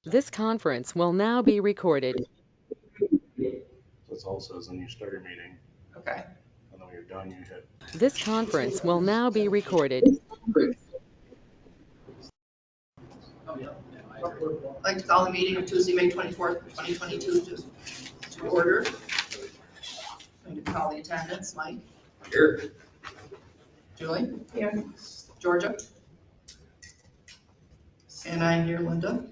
This conference will now be recorded. That's all it says when you start your meeting. Okay. And then when you're done, you hit. This conference will now be recorded. I'd like to call the meeting of Tuesday, May 24th, 2022 to order. I'm going to call the attendance. Mike? Here. Julie? Here. Georgia? And I'm here, Linda.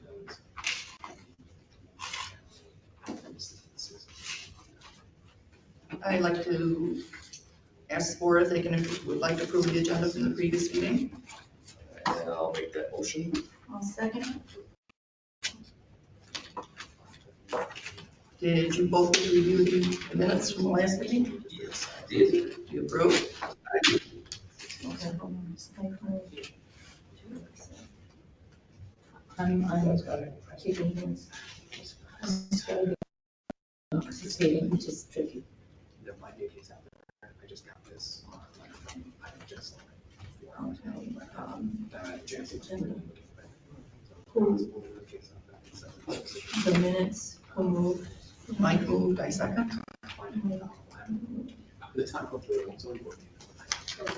I'd like to ask the board if they would like to approve the agenda from the previous meeting. And I'll make that motion. I'll second. Did you both review the minutes from the last meeting? Yes, I did. Do you approve? I did. Okay, hold on. I'm keeping things. Participating, which is tricky. There might be a case out there. I just got this. I just The minutes will move. Mike moved, I second. It's not hopefully it's only working.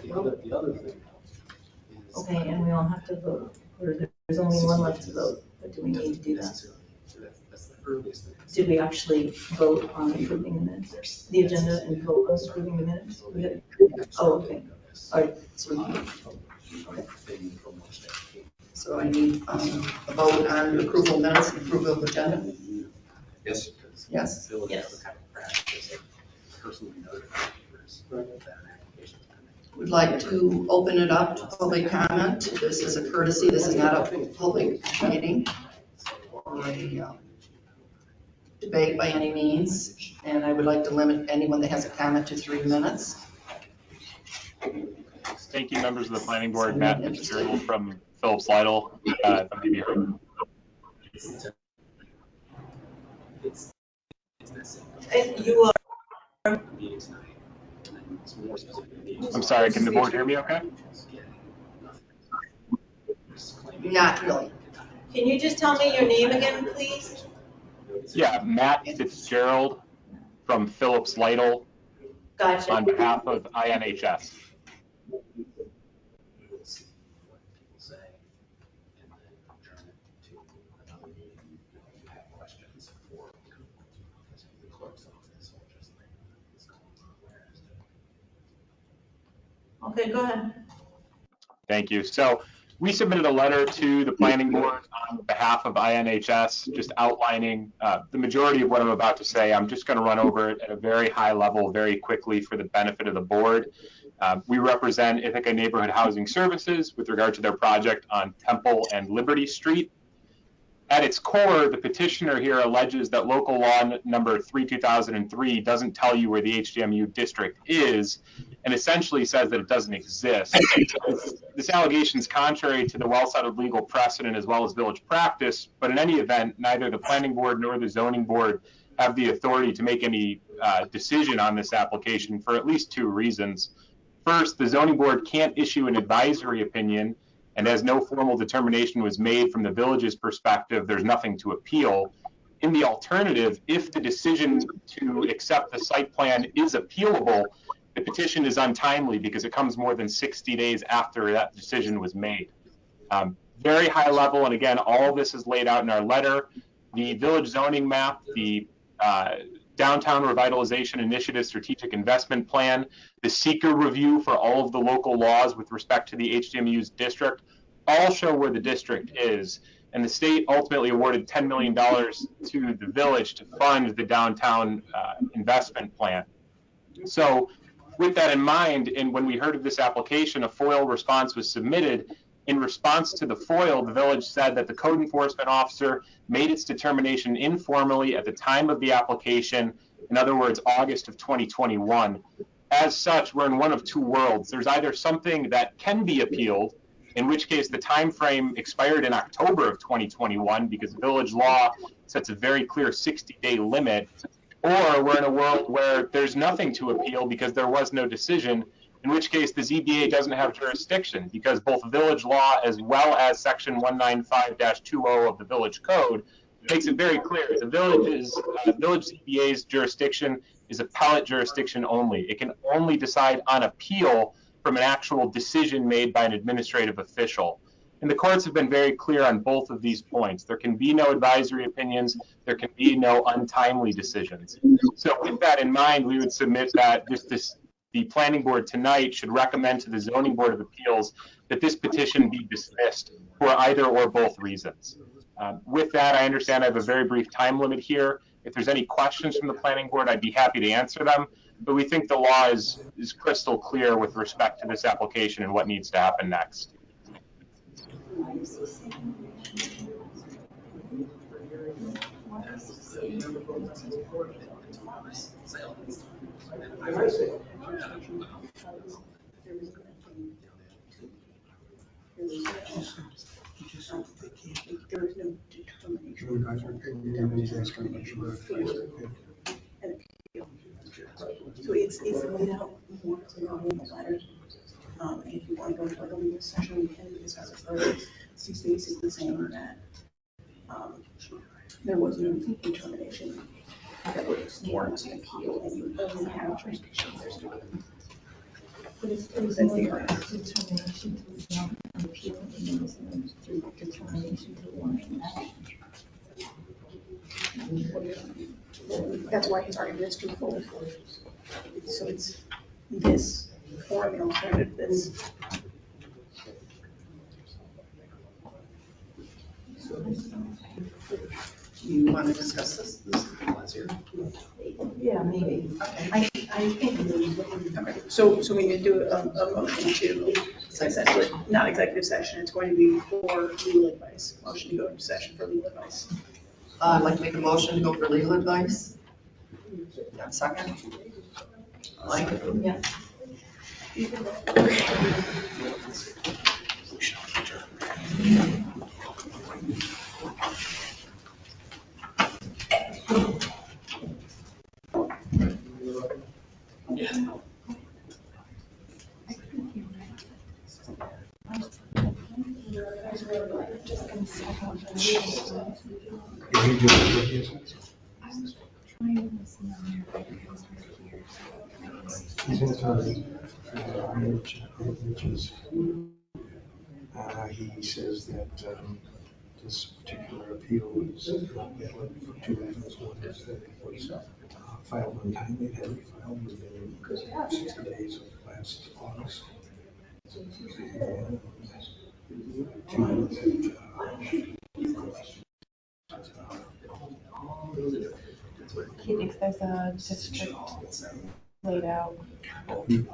The other thing is. Okay, and we all have to vote, or there's only one left to vote, but do we need to do that? That's the earliest thing. Did we actually vote on approving the minutes, the agenda and vote on approving the minutes? We had- Oh, okay, all right, so we can, okay. So I need a vote on the approval of minutes and approval of agenda. Yes. Yes. Yes. Personally noted. Would like to open it up to public comment. This is a courtesy. This is not a public meeting or a debate by any means. And I would like to limit anyone that has a comment to 3 minutes. Thank you, members of the planning board. Matt Fitzgerald from Phillips Lytle. You are. I'm sorry, can the board hear me okay? Not really. Can you just tell me your name again, please? Yeah, Matt Fitzgerald from Phillips Lytle Gotcha. on behalf of INHS. Okay, go ahead. Thank you. So we submitted a letter to the planning board on behalf of INHS, just outlining the majority of what I'm about to say. I'm just going to run over it at a very high level very quickly for the benefit of the board. We represent Ithaca Neighborhood Housing Services with regard to their project on Temple and Liberty Street. At its core, the petitioner here alleges that local law number 3/2003 doesn't tell you where the HDMU district is, and essentially says that it doesn't exist. This allegation is contrary to the well-settled legal precedent as well as village practice, but in any event, neither the planning board nor the zoning board have the authority to make any decision on this application for at least 2 reasons. First, the zoning board can't issue an advisory opinion, and as no formal determination was made from the village's perspective, there's nothing to appeal. In the alternative, if the decision to accept the site plan is appealable, the petition is untimely because it comes more than 60 days after that decision was made. Very high level, and again, all of this is laid out in our letter. The village zoning map, the Downtown Revitalization Initiative Strategic Investment Plan, the seeker review for all of the local laws with respect to the HDMU's district, all show where the district is. And the state ultimately awarded $10 million to the village to fund the downtown investment plan. So with that in mind, and when we heard of this application, a FOIL response was submitted. In response to the FOIL, the village said that the code enforcement officer made its determination informally at the time of the application, in other words, August of 2021. As such, we're in one of 2 worlds. There's either something that can be appealed, in which case the time frame expired in October of 2021 because village law sets a very clear 60-day limit, or we're in a world where there's nothing to appeal because there was no decision, in which case the ZBA doesn't have jurisdiction because both village law as well as section 195-20 of the village code makes it very clear the village ZBA's jurisdiction is appellate jurisdiction only. It can only decide on appeal from an actual decision made by an administrative official. And the courts have been very clear on both of these points. There can be no advisory opinions. There can be no untimely decisions. So with that in mind, we would submit that the planning board tonight should recommend to the zoning board of appeals that this petition be dismissed for either or both reasons. With that, I understand I have a very brief time limit here. If there's any questions from the planning board, I'd be happy to answer them. But we think the law is crystal clear with respect to this application and what needs to happen next. There is no determination. So it's laid out more clearly in the letter. And if you want to go to like a legal session, we can discuss it further. It's basically saying that there was no determination that was warrants an appeal, and you only have jurisdiction. But if there's no determination to warrant an appeal, and there was no determination to warrant an action. That's why his argument is twofold. So it's this or the alternative this. You want to discuss this year? Yeah, maybe. I think, okay, so we need to do a motion to, essentially, not executive session, it's going to be for legal advice. Motion to go into session for legal advice. I'd like to make a motion to go for legal advice. Second? Mike? Yeah. He's an attorney, which is, he says that this particular appeal is not valid for two reasons. One is that it was filed untimely, it had to be filed within 60 days of last August. And two, He thinks there's a district laid out. he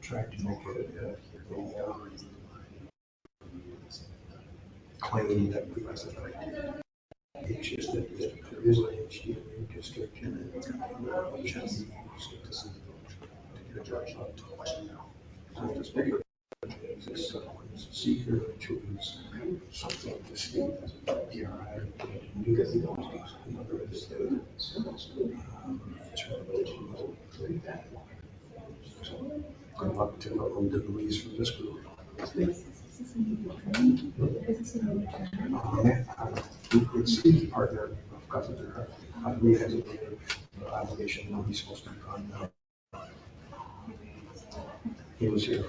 tried to make a claim that we was it's just that there is an HDMA district and it shall be used to judge on so this bigger exists seeker, which was something to state PRI knew that we don't use. Another is the so good luck to all the Louise from this group. It's the partner of Governor. We have an obligation when he's supposed to be gone now. He was here.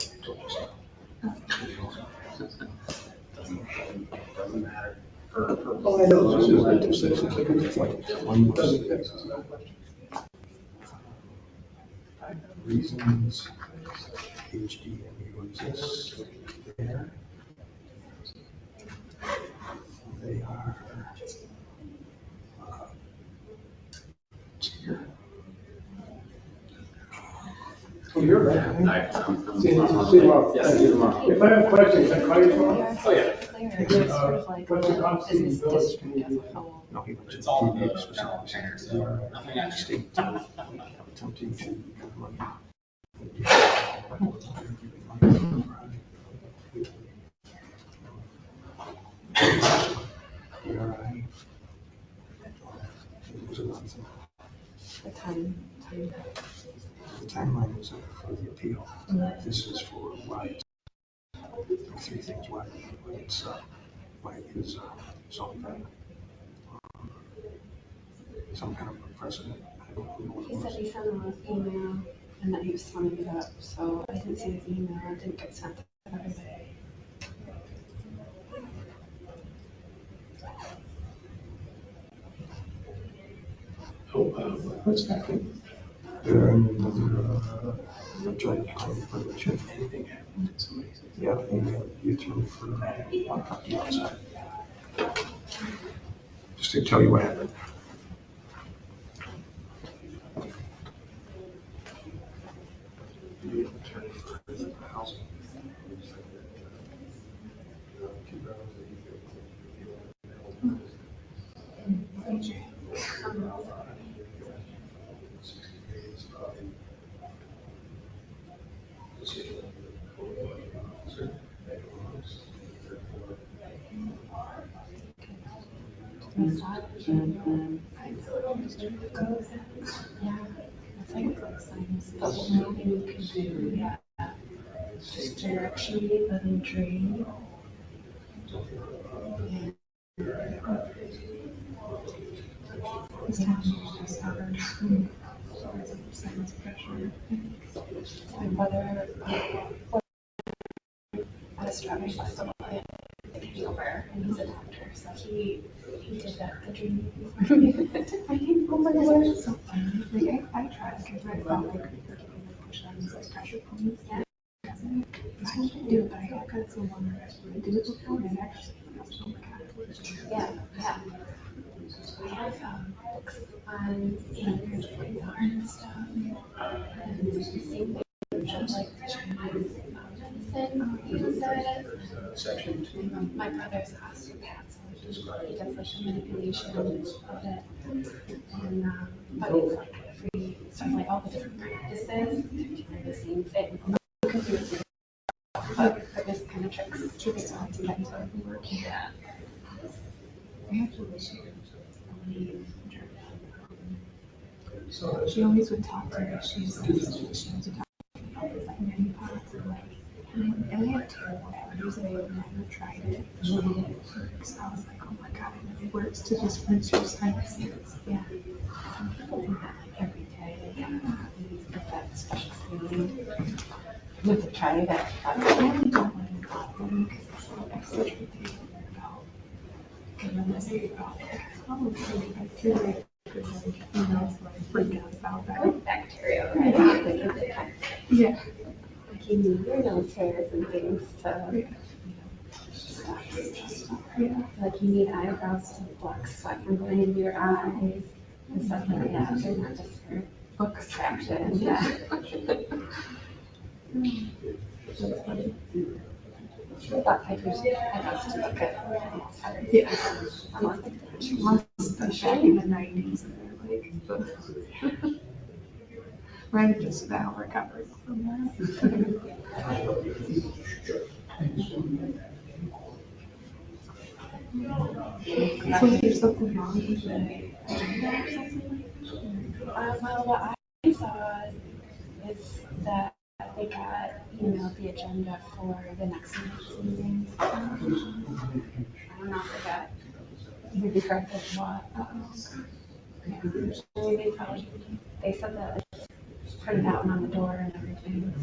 Doesn't matter. Oh, I know. This is like two sections. One was reasons HDMA exists there. They are here. Oh, you're right. See you tomorrow. Yeah, see you tomorrow. If I have questions, I call you tomorrow. Oh, yeah. What's the constitution village? No, he went to It's all the the specific nothing extra. state attempting to get money. The time. The timeline is for the appeal. This is for why it's, there are three things why it is some kind of precedent. I don't know what it He said was. he sent him an email and that he was summing it up, so I didn't see his email, it didn't get sent to everybody. Oh, what's happening? The judge claimed for the chief. Anything happened? Yeah, you threw for one puppy outside. Just to tell you what happened. I saw it and I saw it goes, yeah, it's like sinus, but nothing you can do, yeah. Just directionally let him drain. Yeah. His tonsills just covered. Sinus pressure. My brother, had a strep festival in October, and he's a doctor, so he did the dreaming for me. I came over there, so funny. Like I tried because I felt like giving the push-ups, like pressure points. Yeah. I can do it, but I got someone to do it before, and actually, oh my god. Yeah, yeah. I have books on fingers, like arm and stuff, and it's the same thing, just like Chinese medicine uses. My brother's an osteopath, so he does like the manipulation of it, and but it's like every sort of like all the different practices are the same thing. But this kind of tricks to get to get to work. Yeah. I actually wish she would she always would talk to me. She was to talk about this like many pots and like, and I had terrible allergies and I had never tried it. And it works. I was like, oh my god, it really works to just rinse your sinuses. Yeah. Some people do that like every day. Yeah. Get that special feeling. You have to try that. I really don't want to go because it's so extra. And then this is about, oh, I feel like, you know, freak out about that. Bacteria, right? Yeah. Like you need your nose hairs and things to, you know, yeah. Like you need eyebrows to flex so I can go into your eyes and stuff like that. They're not just for book attraction. Yeah. But I do, I love to look at. Yeah. Must be back in the 90s. Like, right, just now recovering from that. So there's something wrong with it. Well, what I saw is that they got, you know, the agenda for the next month's meeting. I don't know if they got, maybe heard of what. They said that it's printed out and on the door and everything.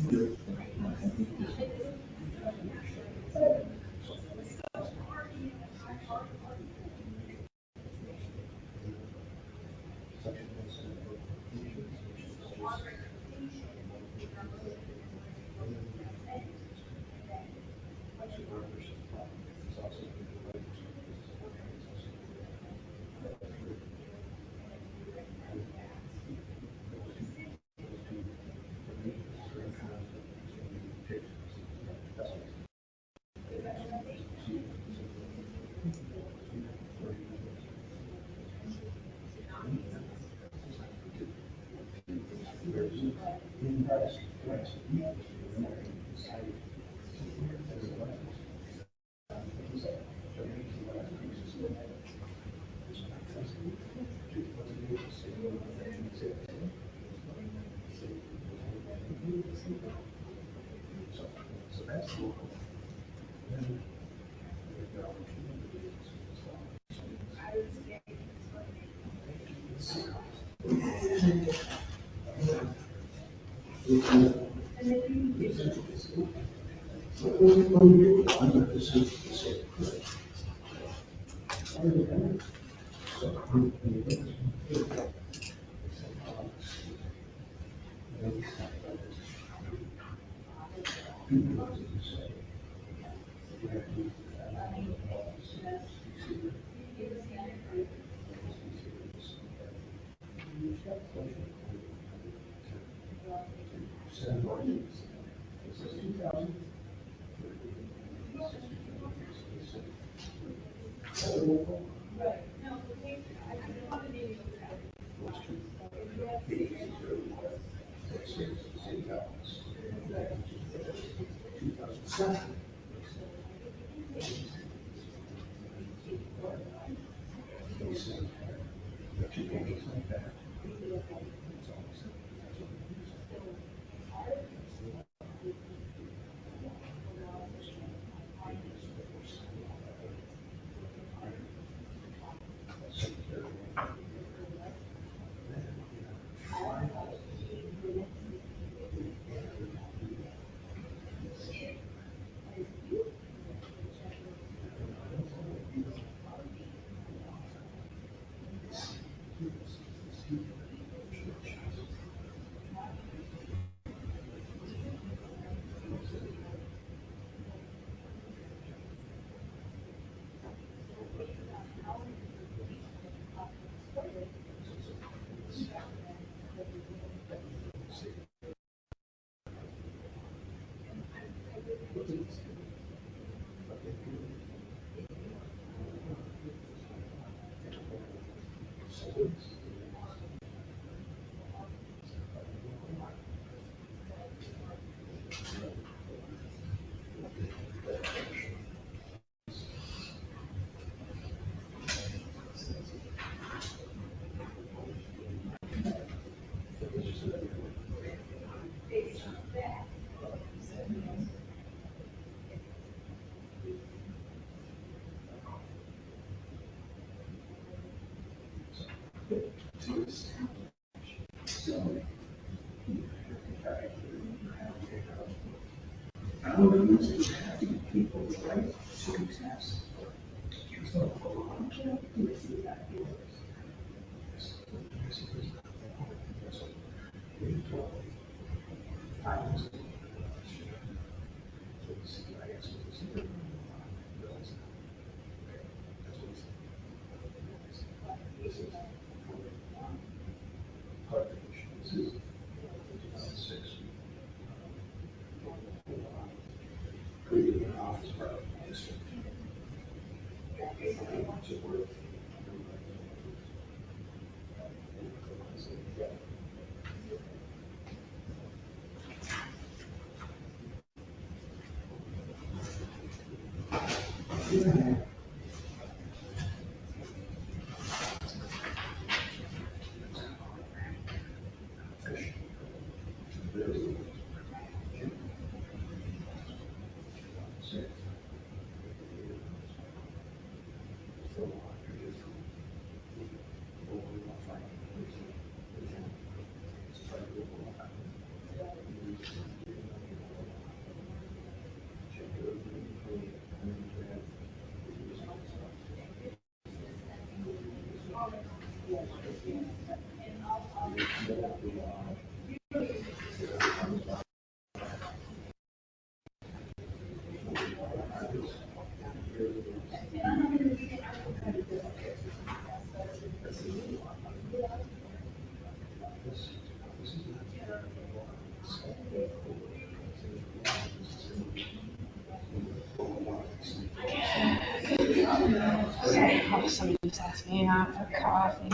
Somebody just asked me out for coffee.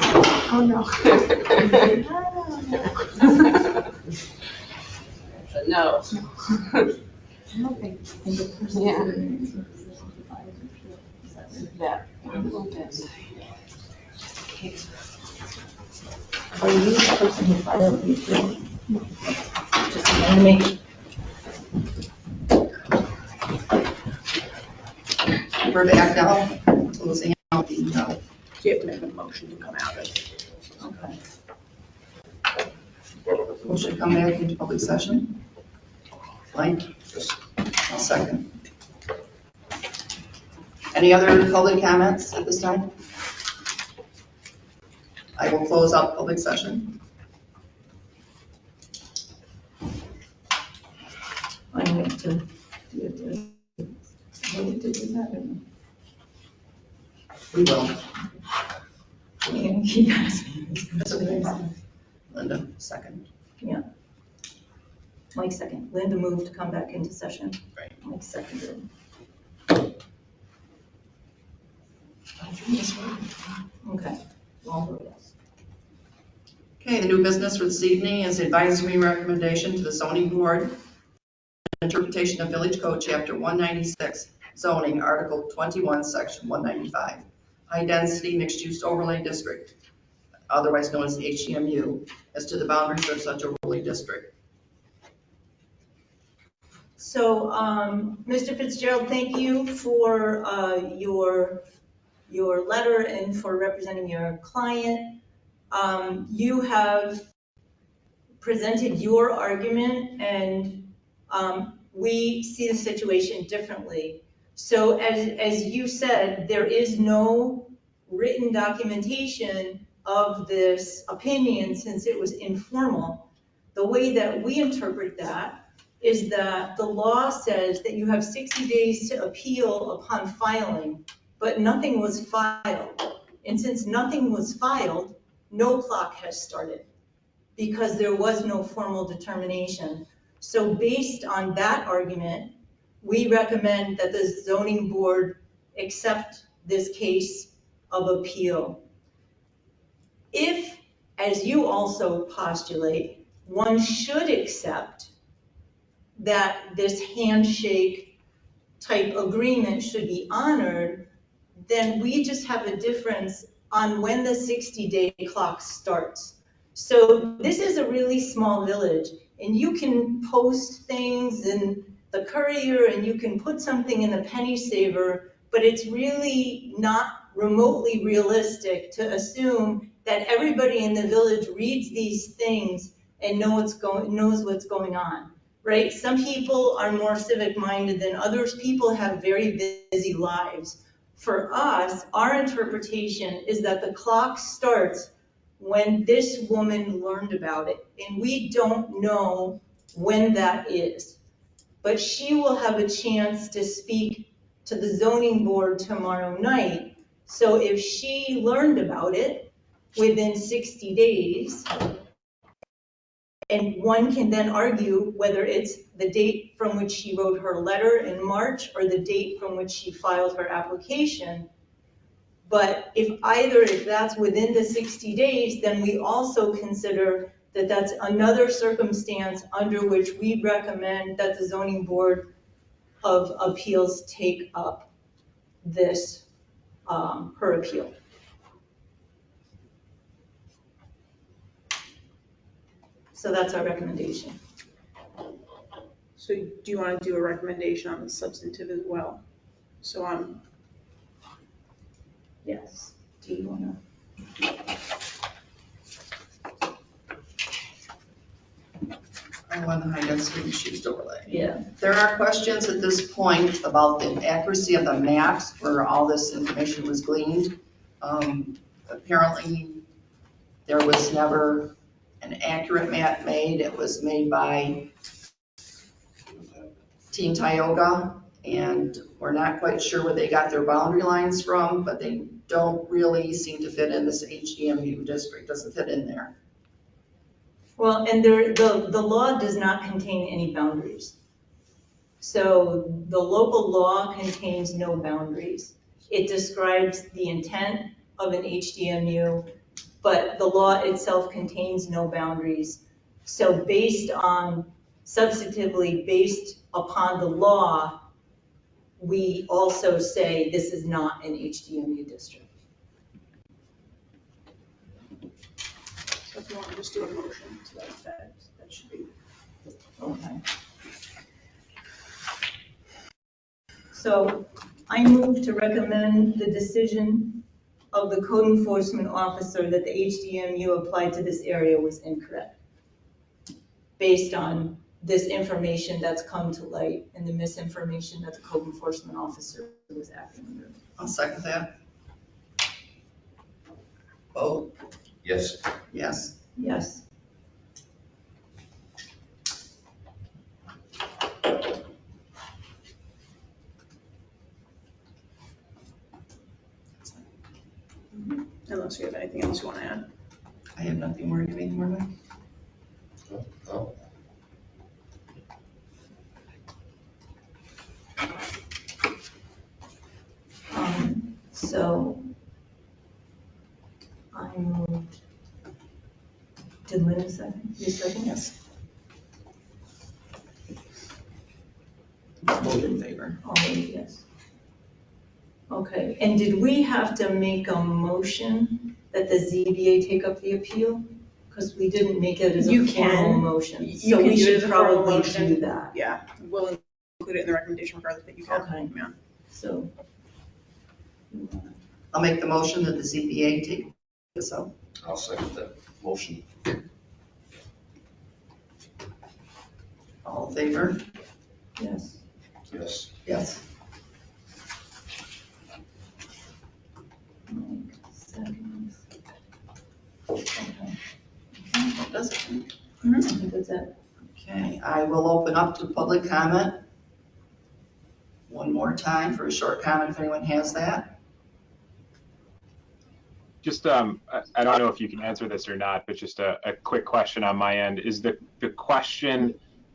Oh, no. No. Yeah. That a little bit. Are you the person who filed these? Just wanted to make. We're back now, closing out the, So you have to make a motion to come out of. Okay. Motion to come back into public session. Mike? I'll second. Any other public comments at this time? I will close out public session. I have to do it. Vote to do that, or We will. no? You keep asking. That's okay. Linda, second. Mike second. Linda moved to come back into session. Right. Mike seconded. Okay. All vote yes. Okay, the new business for this evening is advisory recommendation to the zoning board. Interpretation of Village Code, Chapter 196, zoning, Article 21, Section 195. High density mixed use overlay district, otherwise known as HDMU, as to the boundaries of such overlay district. So, Mr. Fitzgerald, thank you for your letter and for representing your client. You have presented your argument, and we see the situation differently. So as you said, there is no written documentation of this opinion since it was informal. The way that we interpret that is that the law says that you have 60 days to appeal upon filing, but nothing was filed. And since nothing was filed, no clock has started because there was no formal determination. So based on that argument, we recommend that the zoning board accept this case of appeal. If, as you also postulate, one should accept that this handshake type agreement should be honored, then we just have a difference on when the 60-day clock starts. So this is a really small village, and you can post things in the Courier and you can put something in the Penny Saver, but it's really not remotely realistic to assume that everybody in the village reads these things and knows what's going on, right? Some people are more civic-minded than others. People have very busy lives. For us, our interpretation is that the clock starts when this woman learned about it, and we don't know when that is. But she will have a chance to speak to the zoning board tomorrow night. So if she learned about it within 60 days, and one can then argue whether it's the date from which she wrote her letter in March or the date from which she filed her application. But if that's within the 60 days, then we also consider that that's another circumstance under which we recommend that the zoning board of appeals take up this, her appeal. So that's our recommendation. So do you want to do a recommendation on the substantive as well? So Yes. Do you want to? On the high density mixed use overlay. Yeah. There are questions at this point about the accuracy of the maps where all this information was gleaned. Apparently, there was never an accurate map made. It was made by Team Tioga, and we're not quite sure where they got their boundary lines from, but they don't really seem to fit in this HDMU district. Doesn't fit in there. Well, and the law does not contain any boundaries. So the local law contains no boundaries. It describes the intent of an HDMU, but the law itself contains no boundaries. So substantively based upon the law, we also say this is not an HDMU district. so if you want to just do a motion to that effect, that should be. Okay. So I move to recommend the decision of the code enforcement officer that the HDMU applied to this area was incorrect. based on this information that's come to light and the misinformation that the code enforcement officer was acting under. I'll second that. Vote, Yes. yes. Yes. Unless you have anything else you want to add. I have nothing more to be more than. Oh. So I moved. Did Lynn second? You second? Yes. Vote in favor. Oh, yes. Okay, and did we have to make a motion that the ZBA take up the appeal? Because we didn't make it as a You formal can. motion. You So can we do it should as a formal probably motion. do that. Yeah, we'll include it in the recommendation regardless, but you can. Okay. Yeah. So. I'll make the motion that the ZBA take this up. I'll second that motion. All in favor? Yes. Yes. Yes. Mike seconds. That does it. I think that's it. Okay, I will open up to public comment. One more time for a short comment if anyone has that. Just, I don't know if you can answer this or not, but just a quick question on my end. Is the question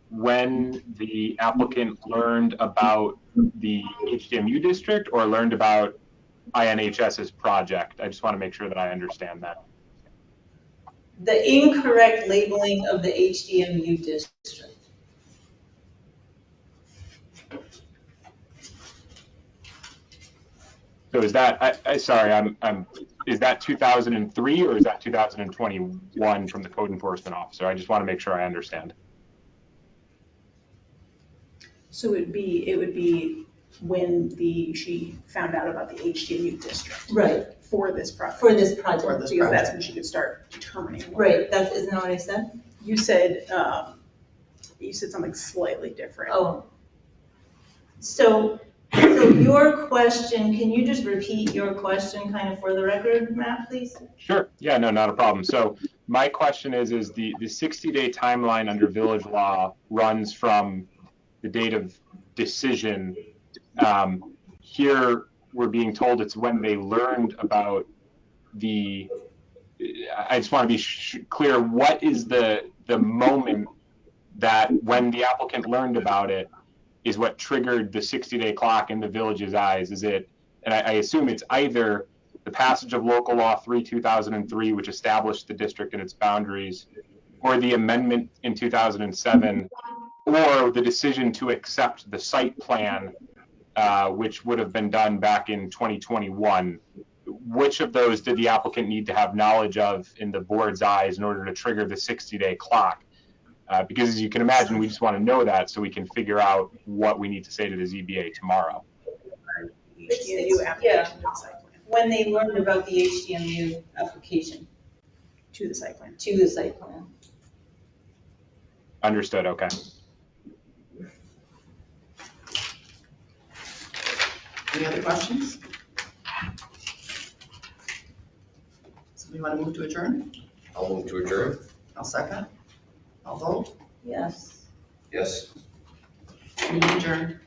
when the applicant learned about the HDMU district or learned about INHS's project? I just want to make sure that I understand that. The incorrect labeling of the HDMU district. So is that, sorry, is that 2003 or is that 2021 from the code enforcement officer? I just want to make sure I understand. So it would be when she found out about the HDMU district. Right. For this project. For this project. For this Because that's project. when she could start determining. Right, isn't that what I said? You said something slightly different. Oh. So your question, can you just repeat your question kind of for the record, Matt, please? Sure. Yeah, no, not a problem. So my question is the 60-day timeline under village law runs from the date of decision. Here we're being told it's when they learned about the, I just want to be clear, what is the moment that when the applicant learned about it is what triggered the 60-day clock in the village's eyes? Is it, and I assume it's either the passage of local law 3/2003, which established the district and its boundaries, or the amendment in 2007, or the decision to accept the site plan, which would have been done back in 2021. Which of those did the applicant need to have knowledge of in the board's eyes in order to trigger the 60-day clock? Because as you can imagine, we just want to know that so we can figure out what we need to say to the ZBA tomorrow. HDMU application to the site plan. When they learned about the HDMU application To the site plan. to the site plan. Understood, okay. Any other questions? Somebody want to move to adjourn? I'll move to adjourn. I'll second. I'll vote. Yes. Yes. Meeting adjourned.